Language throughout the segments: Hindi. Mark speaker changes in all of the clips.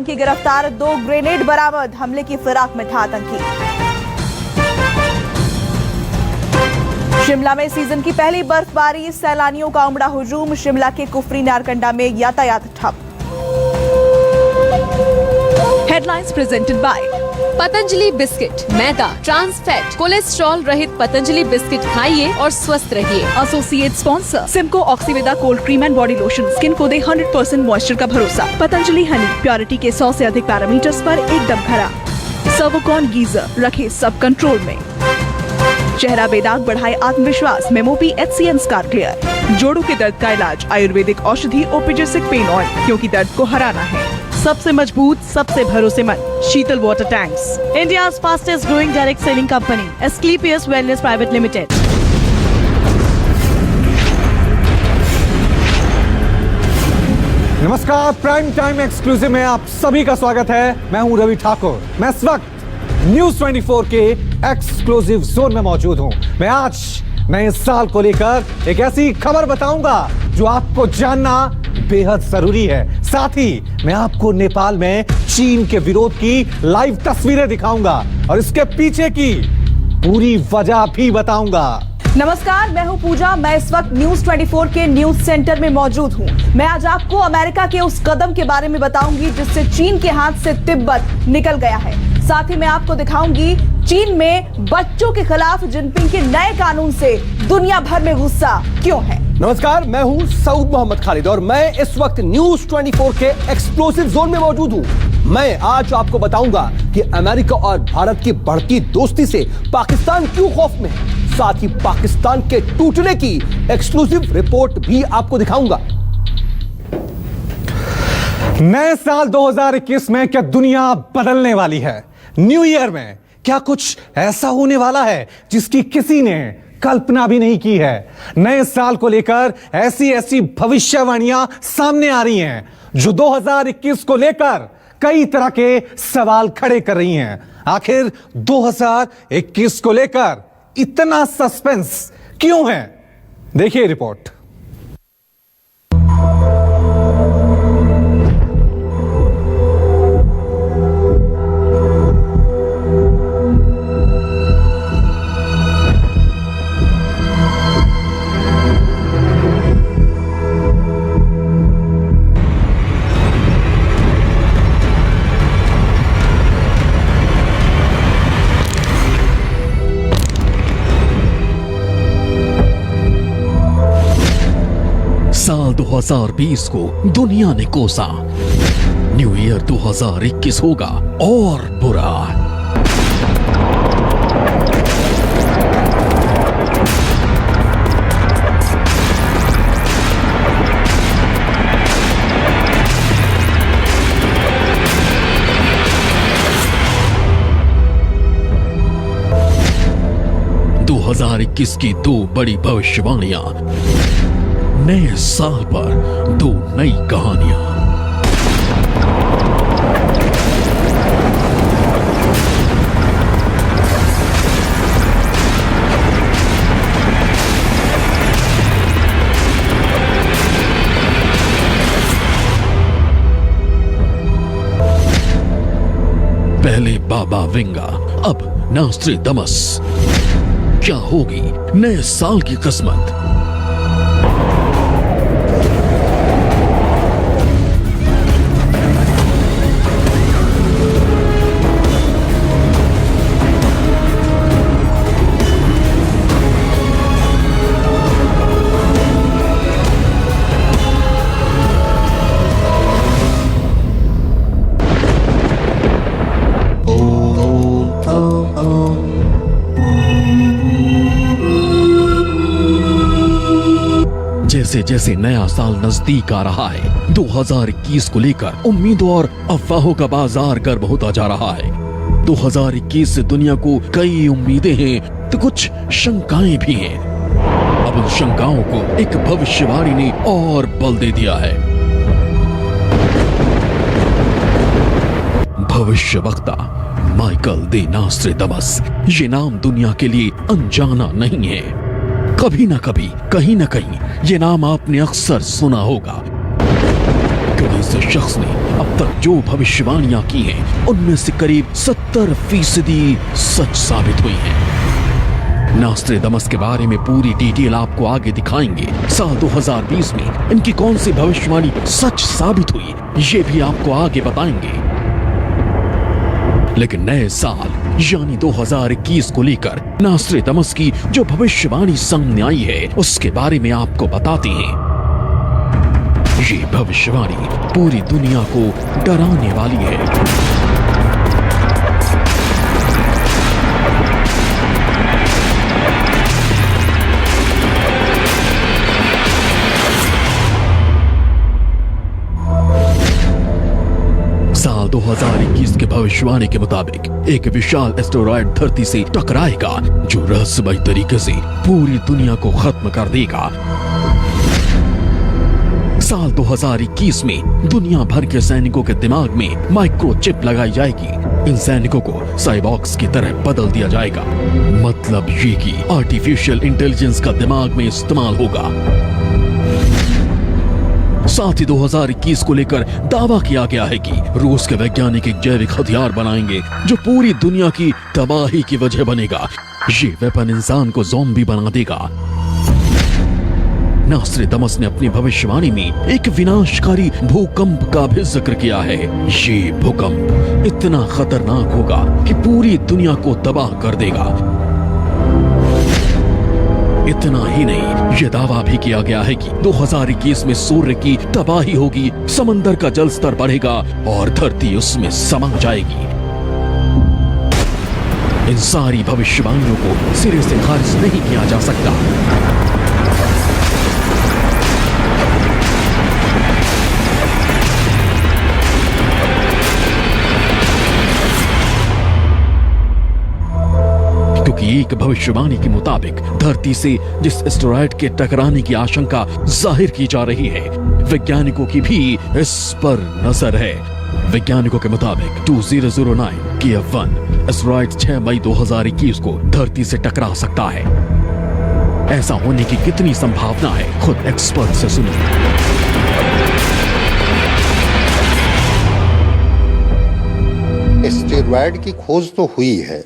Speaker 1: आतंकी गिरफ्तार, 2 ग्रेनेड बरामद, हमले की फिराक में था आतंकी। शिमला में सीजन की पहली बर्फबारी, सैलानियों का उमड़ा हुजूम, शिमला के कुफरी नारकंडा में यातायात ठप।
Speaker 2: Headlines presented by Patanjali biscuit, मैदा, ट्रांस फैट, कोलेस्ट्रॉल रहित पतंजलि बिस्किट खाइए और स्वस्थ रहिए।
Speaker 1: Associate sponsor Simco Oxyvida cold cream and body lotion, skin को दे 100% मॉइस्चर का भरोसा। पतंजलि हनी, प्योरिटी के 100 से अधिक पैरामीटर्स पर एकदम खरा। सर्वोकॉन गीजर, रखे सब कंट्रोल में। चेहरा बेदाग, बढ़ाए आत्मविश्वास, मेमोपी HCN स्कार क्लियर। जोड़ों के दर्द का इलाज, आयुर्वेदिक औषधि ओपिजेसिक पेन ऑयल, क्योंकि दर्द को हराना है। सबसे मजबूत, सबसे भरोसेमंद Sheetal water tanks. India's fastest growing direct selling company, Asclepius wellness private limited.
Speaker 3: नमस्कार, प्राइम टाइम एक्सक्लूसिव में आप सभी का स्वागत है। मैं हूं रवि ठाकुर। मैं इस वक्त न्यूज 24 के एक्सक्लूसिव जोन में मौजूद हूं। मैं आज नए साल को लेकर एक ऐसी खबर बताऊंगा जो आपको जानना बेहद जरूरी है। साथ ही मैं आपको नेपाल में चीन के विरोध की लाइव तस्वीरें दिखाऊंगा और इसके पीछे की पूरी वजह भी बताऊंगा।
Speaker 1: नमस्कार, मैं हूं पूजा। मैं इस वक्त न्यूज 24 के न्यूज सेंटर में मौजूद हूं। मैं आज आपको अमेरिका के उस कदम के बारे में बताऊंगी जिससे चीन के हाथ से तिब्बत निकल गया है। साथ ही मैं आपको दिखाऊंगी चीन में बच्चों के खिलाफ जिनपिंग के नए कानून से दुनिया भर में गुस्सा क्यों है।
Speaker 4: नमस्कार, मैं हूं सऊद मोहम्मद खालिद और मैं इस वक्त न्यूज 24 के एक्सप्लोसिव जोन में मौजूद हूं। मैं आज आपको बताऊंगा कि अमेरिका और भारत की बढ़ती दोस्ती से पाकिस्तान क्यों खौफ में है। साथ ही पाकिस्तान के टूटने की एक्सक्लूसिव रिपोर्ट भी आपको दिखाऊंगा।
Speaker 3: नए साल 2021 में क्या दुनिया बदलने वाली है? न्यू ईयर में क्या कुछ ऐसा होने वाला है जिसकी किसी ने कल्पना भी नहीं की है? नए साल को लेकर ऐसी ऐसी भविष्यवाणियां सामने आ रही हैं जो 2021 को लेकर कई तरह के सवाल खड़े कर रही हैं। आखिर 2021 को लेकर इतना सस्पेंस क्यों है? देखिए रिपोर्ट।
Speaker 5: साल 2020 को दुनिया ने कोसा। न्यू ईयर 2021 होगा और बुरा। की 2 बड़ी भविष्यवाणियां, नए साल पर 2 नई कहानियां। पहले बाबा विंगा, अब नास्ट्रेडमस। क्या होगी नए साल की किस्मत? जैसे जैसे नया साल नजदीक आ रहा है, 2021 को लेकर उम्मीदों और अफवाहों का बाजार गर्म होता जा रहा है। 2021 से दुनिया को कई उम्मीदें हैं तो कुछ शंकाएं भी हैं। अब उन शंकाओं को एक भविष्यवाणी ने और बल दे दिया है। भविष्यवक्ता माइकल दे नास्ट्रेडमस, ये नाम दुनिया के लिए अनजाना नहीं है। कभी ना कभी, कहीं ना कहीं ये नाम आपने अक्सर सुना होगा, क्योंकि इस शख्स ने अब तक जो भविष्यवाणियां की हैं उनमें से करीब 70% सच साबित हुई हैं। नास्ट्रेडमस के बारे में पूरी डिटेल आपको आगे दिखाएंगे। साल 2020 में इनकी कौन सी भविष्यवाणी सच साबित हुई ये भी आपको आगे बताएंगे। लेकिन नए साल यानी 2021 को लेकर नास्ट्रेडमस की जो भविष्यवाणी सामने आई है उसके बारे में आपको बताते हैं। ये भविष्यवाणी पूरी दुनिया को डराने वाली है। साल 2021 के भविष्यवाणी के मुताबिक एक विशाल एस्टेरॉयड धरती से टकराएगा जो रहस्यमय तरीके से पूरी दुनिया को खत्म कर देगा। साल 2021 में दुनिया भर के सैनिकों के दिमाग में माइक्रोचिप लगाई जाएगी। इन सैनिकों को साइबॉर्ग्स की तरह बदल दिया जाएगा। मतलब ये कि आर्टिफिशियल इंटेलिजेंस का दिमाग में इस्तेमाल होगा। साथ ही 2021 को लेकर दावा किया गया है कि रूस के वैज्ञानिक एक जैविक हथियार बनाएंगे जो पूरी दुनिया की तबाही की वजह बनेगा। ये वेपन इंसान को ज़ॉम्बी बना देगा। नास्ट्रेडमस ने अपनी भविष्यवाणी में एक विनाशकारी भूकंप का भी जिक्र किया है। ये भूकंप इतना खतरनाक होगा कि पूरी दुनिया को तबाह कर देगा। इतना ही नहीं, यह दावा भी किया गया है कि 2021 में सूर्य की तबाही होगी, समंदर का जल स्तर बढ़ेगा और धरती उसमें समा जाएगी। इन सारी भविष्यवाणियों को सिरे से खारिज नहीं किया जा सकता। क्योंकि एक भविष्यवाणी के मुताबिक धरती से जिस एस्टेरॉयड के टकराने की आशंका जाहिर की जा रही है, वैज्ञानिकों की भी इस पर नजर है। वैज्ञानिकों के मुताबिक 2009 KF-1 एस्टेरॉयड 6 मई 2021 को धरती से टकरा सकता है। ऐसा होने की कितनी संभावना है, खुद एक्सपर्ट से सुनिए।
Speaker 6: एस्टेरॉयड की खोज तो हुई है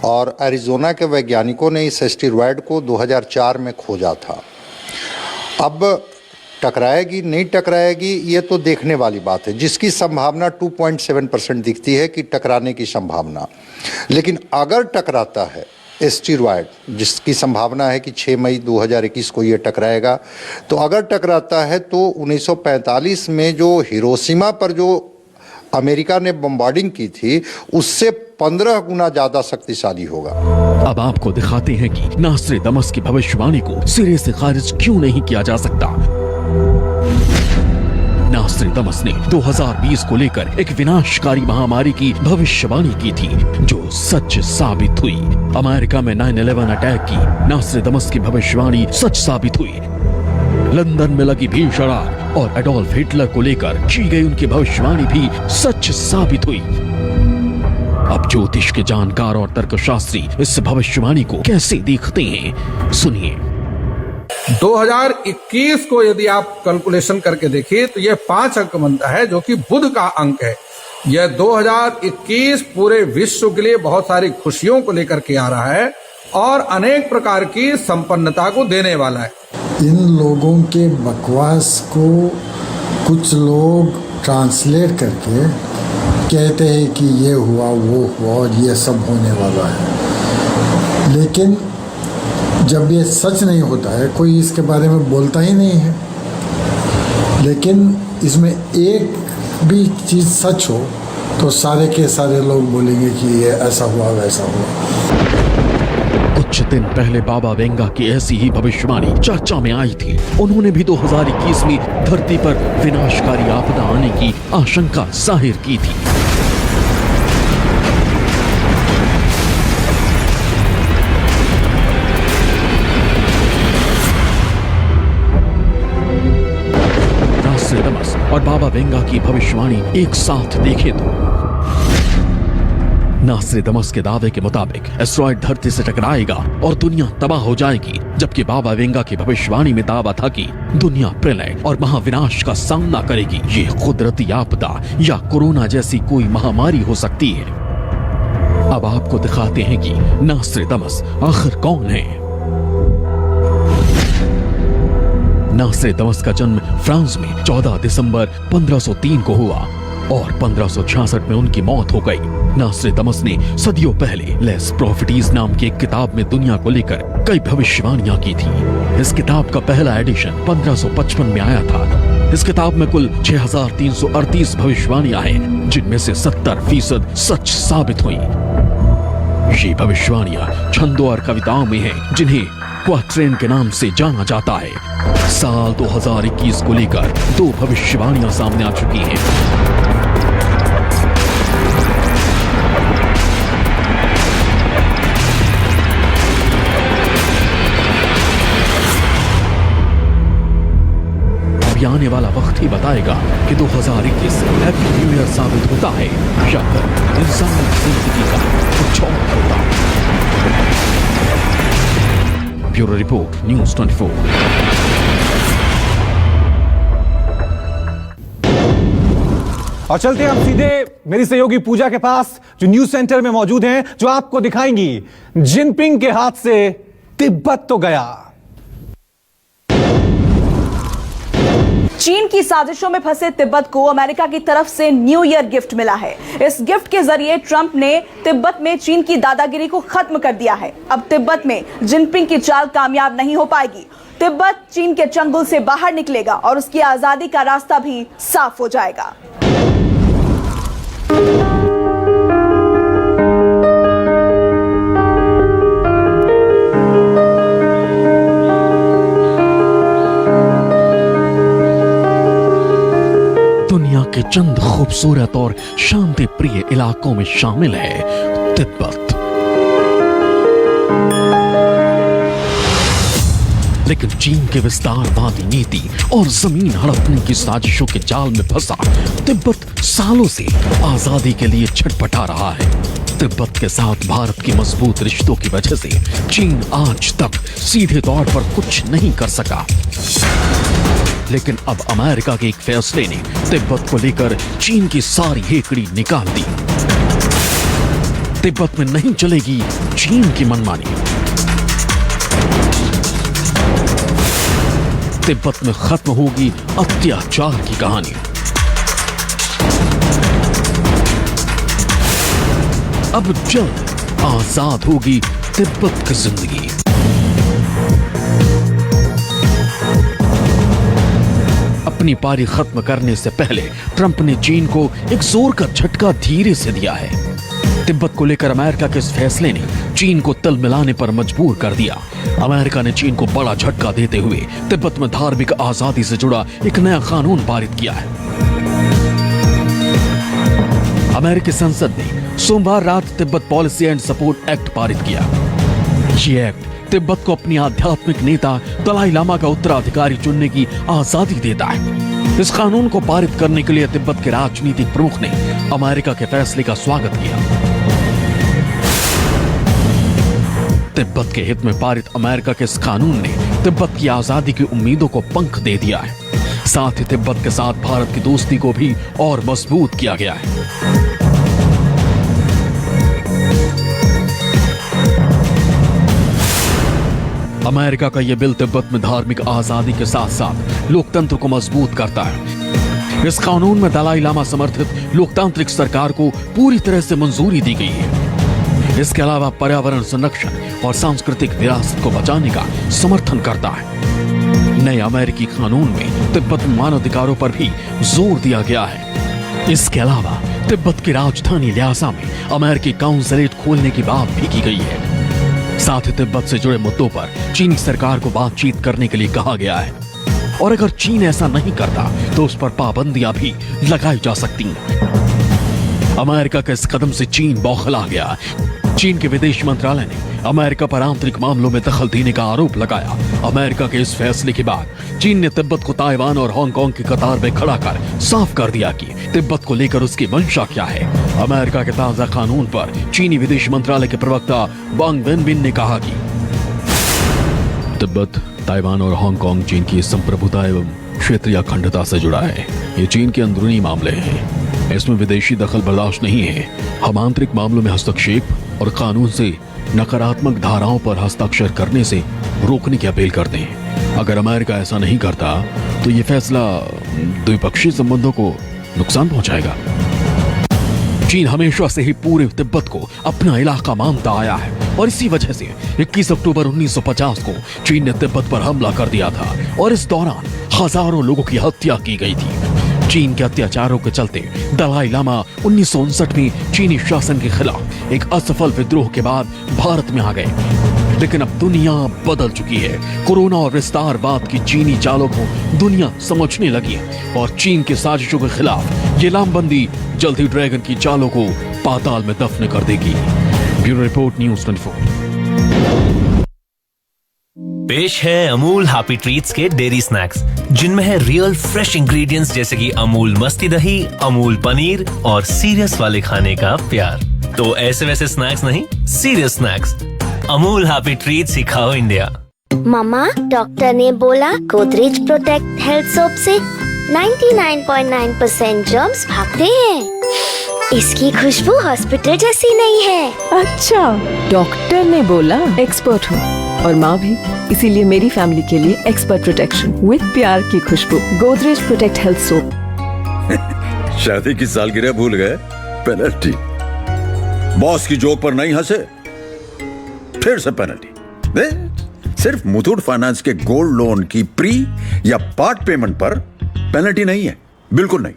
Speaker 6: और एरिज़ोना के वैज्ञानिकों ने इस एस्टेरॉयड को 2004 में खोजा था। अब टकराएगी नहीं टकराएगी ये तो देखने वाली बात है, जिसकी संभावना 2.7% दिखती है कि टकराने की संभावना। लेकिन अगर टकराता है एस्टेरॉयड, जिसकी संभावना है कि 6 मई 2021 को ये टकराएगा, तो अगर टकराता है तो 1945 में जो हिरोशिमा पर जो अमेरिका ने बम्बार्डिंग की थी उससे 15 गुना ज्यादा शक्तिशाली होगा।
Speaker 5: अब आपको दिखाते हैं कि नास्ट्रेडमस की भविष्यवाणी को सिरे से खारिज क्यों नहीं किया जा सकता। नास्ट्रेडमस ने 2020 को लेकर एक विनाशकारी महामारी की भविष्यवाणी की थी जो सच साबित हुई। अमेरिका में 9/11 अटैक की नास्ट्रेडमस की भविष्यवाणी सच साबित हुई। लंदन में लगी भीषण आग और एडोल्फ हिटलर को लेकर की गई उनकी भविष्यवाणी भी सच साबित हुई। अब ज्योतिष के जानकार और तर्कशास्त्री इस भविष्यवाणी को कैसे देखते हैं, सुनिए।
Speaker 7: 2021 को यदि आप कैलकुलेशन करके देखिए तो यह 5 अंक बनता है जो कि बुध का अंक है। यह 2021 पूरे विश्व के लिए बहुत सारी खुशियों को लेकर के आ रहा है और अनेक प्रकार की संपन्नता को देने वाला है।
Speaker 8: इन लोगों के बकवास को कुछ लोग ट्रांसलेट करके कहते हैं कि ये हुआ वो हुआ और ये सब होने वाला है, लेकिन जब ये सच नहीं होता है कोई इसके बारे में बोलता ही नहीं है। लेकिन इसमें एक भी चीज़ सच हो तो सारे के सारे लोग बोलेंगे कि ये ऐसा हुआ वैसा हुआ।
Speaker 5: कुछ दिन पहले बाबा वेंगा की ऐसी ही भविष्यवाणी चर्चा में आई थी। उन्होंने भी 2021 में धरती पर विनाशकारी आपदा आने की आशंका जाहिर की थी। नास्ट्रेडमस और बाबा वेंगा की भविष्यवाणी एक साथ देखें तो नास्ट्रेडमस के दावे के मुताबिक एस्टेरॉयड धरती से टकराएगा और दुनिया तबाह हो जाएगी, जबकि बाबा वेंगा की भविष्यवाणी में दावा था कि दुनिया प्रलय और महाविनाश का सामना करेगी। ये कुदरती आपदा या कोरोना जैसी कोई महामारी हो सकती है। अब आपको दिखाते हैं कि नास्ट्रेडमस आखिर कौन है। नास्ट्रेडमस का जन्म फ्रांस में 14 दिसंबर 1503 को हुआ और 1566 में उनकी मौत हो गई। नास्ट्रेडमस ने सदियों पहले लेस प्रॉफिटीज नाम की एक किताब में दुनिया को लेकर कई भविष्यवाणियां की थी। इस किताब का पहला एडिशन 1555 में आया था। इस किताब में कुल 6338 भविष्यवाणियां हैं, जिनमें से 70% सच साबित हुई। ये भविष्यवाणियां छंदों और कविताओं में हैं, जिन्हें क्वाट्रेन के नाम से जाना जाता है। साल 2021 को लेकर 2 भविष्यवाणियां सामने आ चुकी हैं। आने वाला वक्त ही बताएगा कि 2021 हैप्पी न्यू ईयर साबित होता है या फिर इंसान की जिंदगी का कुछ और होता है। Bureau report, news 24।
Speaker 3: और चलते हैं हम सीधे मेरी सहयोगी पूजा के पास, जो न्यूज सेंटर में मौजूद हैं, जो आपको दिखाएंगी जिनपिंग के हाथ से तिब्बत तो गया।
Speaker 1: चीन की साजिशों में फंसे तिब्बत को अमेरिका की तरफ से न्यू ईयर गिफ्ट मिला है। इस गिफ्ट के जरिए ट्रंप ने तिब्बत में चीन की दादागिरी को खत्म कर दिया है। अब तिब्बत में जिनपिंग की चाल कामयाब नहीं हो पाएगी। तिब्बत चीन के चंगुल से बाहर निकलेगा और उसकी आजादी का रास्ता भी साफ हो जाएगा।
Speaker 5: दुनिया के चंद खूबसूरत और शांति प्रिय इलाकों में शामिल है तिब्बत। लेकिन चीन के विस्तारवादी नीति और जमीन हड़पने की साजिशों के जाल में फंसा तिब्बत सालों से आजादी के लिए छटपटा रहा है। तिब्बत के साथ भारत के मजबूत रिश्तों की वजह से चीन आज तक सीधे तौर पर कुछ नहीं कर सका। लेकिन अब अमेरिका के एक फैसले ने तिब्बत को लेकर चीन की सारी हेकड़ी निकाल दी। तिब्बत में नहीं चलेगी चीन की मनमानी। तिब्बत में खत्म होगी अत्याचार की कहानी। अब जल्द आजाद होगी तिब्बत की जिंदगी। अपनी पारी खत्म करने से पहले ट्रंप ने चीन को एक जोर का झटका धीरे से दिया है। तिब्बत को लेकर अमेरिका के इस फैसले ने चीन को तल मिलाने पर मजबूर कर दिया। अमेरिका ने चीन को बड़ा झटका देते हुए तिब्बत में धार्मिक आजादी से जुड़ा एक नया कानून पारित किया है। अमेरिकी संसद ने सोमवार रात Tibet policy and support act पारित किया। ये एक्ट तिब्बत को अपनी आध्यात्मिक नेता दलाई लामा का उत्तराधिकारी चुनने की आजादी देता है। इस कानून को पारित करने के लिए तिब्बत के राजनीतिक प्रमुख ने अमेरिका के फैसले का स्वागत किया। तिब्बत के हित में पारित अमेरिका के इस कानून ने तिब्बत की आजादी की उम्मीदों को पंख दे दिया है। साथ ही तिब्बत के साथ भारत की दोस्ती को भी और मजबूत किया गया है। अमेरिका का यह बिल तिब्बत में धार्मिक आजादी के साथ साथ लोकतंत्र को मजबूत करता है। इस कानून में दलाई लामा समर्थित लोकतांत्रिक सरकार को पूरी तरह से मंजूरी दी गई है। इसके अलावा पर्यावरण संरक्षण और सांस्कृतिक विरासत को बचाने का समर्थन करता है। नए अमेरिकी कानून में तिब्बत में मानवाधिकारों पर भी जोर दिया गया है। इसके अलावा तिब्बत की राजधानी ल्हासा में अमेरिकी काउंसलेट खोलने की बात भी की गई है। साथ ही तिब्बत से जुड़े मुद्दों पर चीनी सरकार को बातचीत करने के लिए कहा गया है और अगर चीन ऐसा नहीं करता तो उस पर पाबंदियां भी लगाई जा सकती हैं। अमेरिका के इस कदम से चीन बौखला गया। चीन के विदेश मंत्रालय ने अमेरिका पर आंतरिक मामलों में दखल देने का आरोप लगाया। अमेरिका के इस फैसले के बाद चीन ने तिब्बत को ताइवान और हांगकांग की कतार में खड़ा कर साफ कर दिया कि तिब्बत को लेकर उसकी मंशा क्या है। अमेरिका के ताजा कानून पर चीनी विदेश मंत्रालय के प्रवक्ता वांग वेनबिन ने कहा कि तिब्बत, ताइवान और हांगकांग चीन की संप्रभुता एवं क्षेत्रीय अखंडता से जुड़ा है। ये चीन के अंदरूनी मामले हैं, इसमें विदेशी दखल बर्दाश्त नहीं है। हम आंतरिक मामलों में हस्तक्षेप और कानून से नकारात्मक धाराओं पर हस्ताक्षर करने से रोकने की अपील करते हैं। अगर अमेरिका ऐसा नहीं करता तो ये फैसला द्विपक्षीय संबंधों को नुकसान पहुंचाएगा। चीन हमेशा से ही पूरे तिब्बत को अपना इलाका मानता आया है और इसी वजह से 21 अक्टूबर 1950 को चीन ने तिब्बत पर हमला कर दिया था और इस दौरान हजारों लोगों की हत्या की गई थी। चीन के अत्याचारों के चलते दलाई लामा 1959 में चीनी शासन के खिलाफ एक असफल विद्रोह के बाद भारत में आ गए। लेकिन अब दुनिया बदल चुकी है। कोरोना और विस्तारवाद की चीनी चालों को दुनिया समझने लगी है और चीन के साजिशों के खिलाफ ये लामबंदी जल्द ही ड्रैगन की चालों को पाताल में दफन कर देगी। Bureau report, news 24।
Speaker 9: पेश है अमूल हैप्पी ट्रीट्स के डेयरी स्नैक्स, जिनमें है रियल फ्रेश इंग्रेडिएंट्स जैसे कि अमूल मस्ती दही, अमूल पनीर और सीरियस वाले खाने का प्यार। तो ऐसे वैसे स्नैक्स नहीं, serious snacks. Amul happy treats ही खाओ इंडिया।
Speaker 10: मम्मा, डॉक्टर ने बोला गोदरेज प्रोटेक्ट हेल्थ सोप से 99.9% जर्म्स भागते हैं। इसकी खुशबू हॉस्पिटल जैसी नहीं है।
Speaker 11: अच्छा, डॉक्टर ने बोला, एक्सपर्ट हूँ और माँ भी, इसीलिए मेरी फैमिली के लिए एक्सपर्ट प्रोटेक्शन विद प्यार की खुशबू। Godrej protect health soap.
Speaker 12: शादी की सालगिरह भूल गए? पेनल्टी। बॉस की जोक पर नहीं हंसे, फिर से पेनल्टी। सिर्फ मुथूट फाइनेंस के गोल्ड लोन की प्री या पार्ट पेमेंट पर पेनल्टी नहीं है, बिल्कुल नहीं।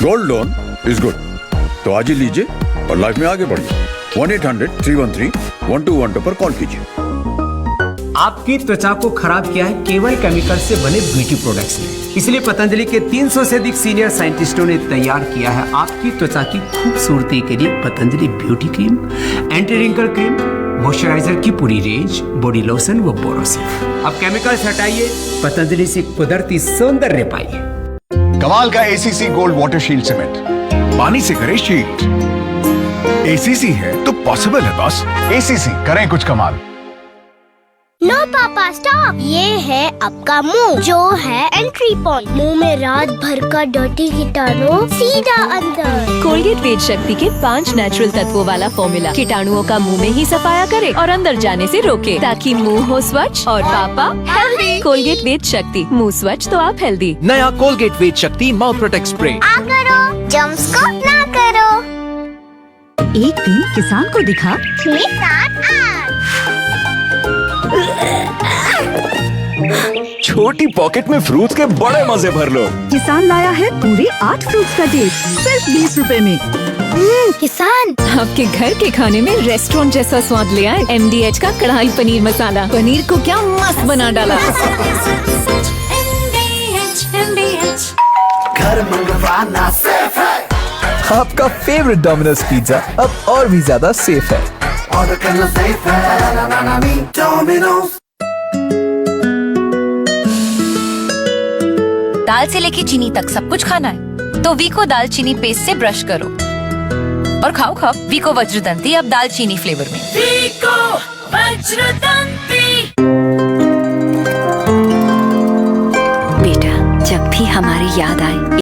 Speaker 12: गोल्ड लोन इज गुड, तो आज ही लीजिए और लाइफ में आगे बढ़िए। 1-800-313-1212 पर कॉल कीजिए।
Speaker 13: आपकी त्वचा को खराब किया है केवल केमिकल से बने ब्यूटी प्रोडक्ट्स ने, इसलिए पतंजलि के 300 से अधिक सीनियर साइंटिस्टों ने तैयार किया है आपकी त्वचा की खूबसूरती के लिए Patanjali beauty cream, anti wrinkle cream, moisturiser की पूरी रेंज, बॉडी लोशन व बोरोसिल। अब केमिकल्स हटाइए, पतंजलि से कुदरती सौंदर्य पाइए।
Speaker 14: कमाल का ACC gold water shield cement, पानी से करे शील्ड। एसीसी है तो पॉसिबल है बॉस। एसीसी, करें कुछ कमाल।
Speaker 10: नो पापा स्टॉप, ये है आपका मुंह जो है एंट्री पॉइंट। मुंह में रात भर का डर्टी कीटाणु सीधा अंदर।
Speaker 2: कोलगेट वेद शक्ति के 5 नेचुरल तत्वों वाला फॉर्मूला कीटाणुओं का मुंह में ही सफाया करे और अंदर जाने से रोके, ताकि मुंह हो स्वच्छ और पापा हेल्दी। कोलगेट वेद शक्ति, मुंह स्वच्छ तो आप हेल्दी।
Speaker 15: नया कोलगेट वेद शक्ति माउथ प्रोटेक्ट स्प्रे।
Speaker 10: आ करो, जम्स को ना करो।
Speaker 16: एक दिन किसान को दिखा
Speaker 10: 6, 7, 8।
Speaker 15: छोटी पॉकेट में फ्रूट्स के बड़े मजे भर लो।
Speaker 16: किसान लाया है पूरे 8 फ्रूट्स का टेस्ट सिर्फ 20 रुपए में।
Speaker 10: किसान,
Speaker 2: आपके घर के खाने में रेस्टोरेंट जैसा स्वाद ले आए MDH का कढ़ाई पनीर मसाला। पनीर को क्या मस्त बना डाला।
Speaker 15: घर मंगवाना सेफ है। आपका फेवरेट डोमिनोज पिज्जा अब और भी ज्यादा सेफ है। ऑर्डर करना सेफ है डोमिनोज।
Speaker 17: दाल से लेके चीनी तक सब कुछ खाना है तो वीको दालचीनी पेस्ट से ब्रश करो और खाओ वीको वज्रदंती, अब दालचीनी फ्लेवर में। वीको वज्रदंती।
Speaker 16: बेटा, जब भी हमारी याद आए